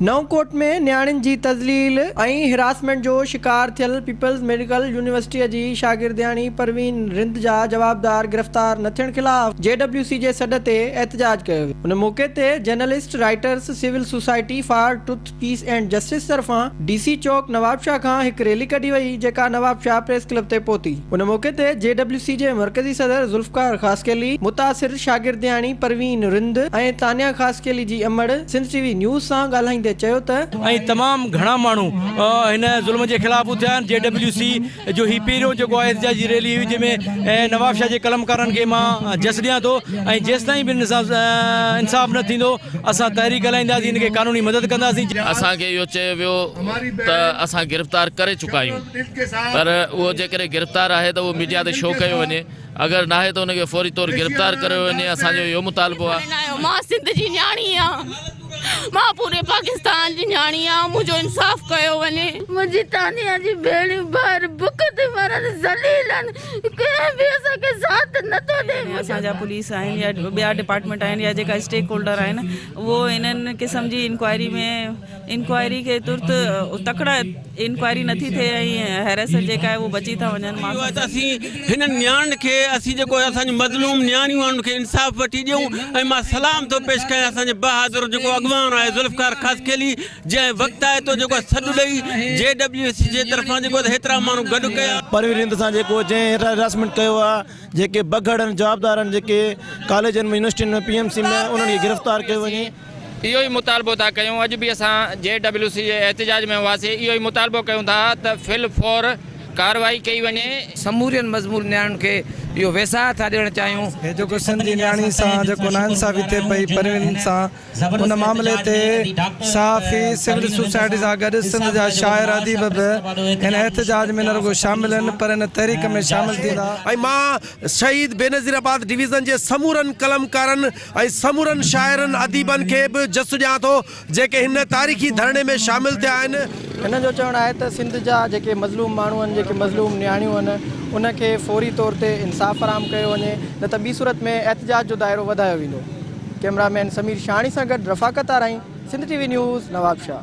नवकोट में न्याणियुनि जी तज़लील ऐं हिरासमेंट जो शिकार थियल पीपल्स मेडिकल यूनिवर्सिटी जी शागिर्दियाणी परवीन रिंद जा जवाबदार गिरफ़्तार न थियण खिलाफ़ JWC जे सॾ ते एहतजाज कयो वियो। उन मौक़े ते journalist writers civil society for truth peace and justice तरफ़ां DC चौक नवाबशाह खां हिकु रैली कढी वई, जेका नवाबशाह प्रेस क्लब ते पहुती। उन मौक़े ते JWC जे मरकज़ी सदर ज़ुल्फ़कार ख़ासकेली, मुतासिर शागिर्दियाणी परवीन रिंद ऐं तानिया ख़ासकेली जी अमड़ सिंध TV न्यूज़ सां ॻाल्हाईंदे चयो त तमाम घणा माण्हू इन ज़ुल्म के खिलाफ़ उथिया आहिनि। JWC जो ही पहिरियों जेको आहे एहतजाजी रैली हुई, जंहिंमें नवाबशाह जे कलमकारनि खे मां जस ॾियां थो ऐं जेसि ताईं बि इंसाफ़ न थींदो असां तहरीक हलाईंदासीं, इनखे कानूनी मदद कंदासीं। असांखे इहो चयो वियो त असां गिरफ़्तार करे चुका आहियूं, पर उहो जेकॾहिं गिरफ़्तार आहे त उहो मीडिया ते शो कयो वञे, अगर ना है तो उनके फौरी तौर गिरफ़्तार कयो वञे। असांजो इहो मुतालबो आहे। मां सिंध जी न्याणी आहियां, मां पूरे पाकिस्तान जी न्याणी आहियां, मुंहिंजो इंसाफ़ कयो वञे। मुंहिंजी तानिया जी भेणियूं ॿार बुख ते मरनि, ज़लील आहिनि, कंहिं बि असांखे साथ नथो ॾे। असांजा पुलिस आहिनि या ॿिया डिपार्टमेंट आहिनि या जेका स्टेक होल्डर आहिनि, उहो इन्हनि क़िस्म जी इंक्वायरी खे तुर्त तकड़ा इंक्वायरी नथी थिए ऐं हैरेसर जेका आहे उहो बची था वञनि। असीं हिननि न्याणियुनि खे असीं जेको असांजी मज़लूम न्याणियूं आहिनि उनखे इंसाफ़ वठी ॾियूं ऐं मां सलाम थो पेश कयां असांजे बहादुर जेको अॻवान आहे ज़ुल्फ़कार ख़ासकेली, जंहिं वक़्तु आहे तो जेको सॾु ॾेई JWC जे तरफ़ां जेको हेतिरा माण्हू गॾु कया। परवीन रिंद सां जेको जंहिं हिरासमेंट कयो आहे, जेके बगड़ आहिनि जवाबदार आहिनि, जेके कॉलेजनि में यूनिवर्सिटियुनि में PMC में उन्हनि खे गिरफ़्तार कयो वञे। इहो ई मुतालबो था कयूं। अॼु बि असां JWC जे एहतजाज में हुआसीं, इहो ई मुतालबो कयूं था त फिल फौर कार्रवाई कई वञे। समूरियन मज़मूर न्याणियुनि खे इहो वेसा था ॾियणु चाहियूं। हे जेको सिंध जी न्याणी सां जेको नाइंसाफ़ी थिए पई परवीन सां, उन मामले ते सहाफ़ी सिविल सोसाइटी सां गॾु सिंध जा शाइर अदीब बि हिन एहतजाज में न रुगो शामिल आहिनि, पर हिन तहरीक में शामिल थींदा। ऐं मां शहीद बेनज़ीराबाद डिवीज़न जे समूरनि कलमकारनि ऐं समूरनि शाइरनि अदीबनि खे बि जस ॾियां थो, जेके हिन तारीख़ी धरणे में शामिल थिया आहिनि। हिन जो चवणु आहे त सिंध जा जेके मज़लूम माण्हू आहिनि, जेके मज़लूम न्याणियूं आहिनि, उनखे फौरी तौर ते इंसाफ़ फराहम कयो वञे, न त ॿी सूरत में एहतजाज जो दाइरो वधायो वेंदो। कैमरामैन समीर शाणी सां गॾु रफ़ाकत आराई, सिंध TV न्यूज़, नवाबशाह।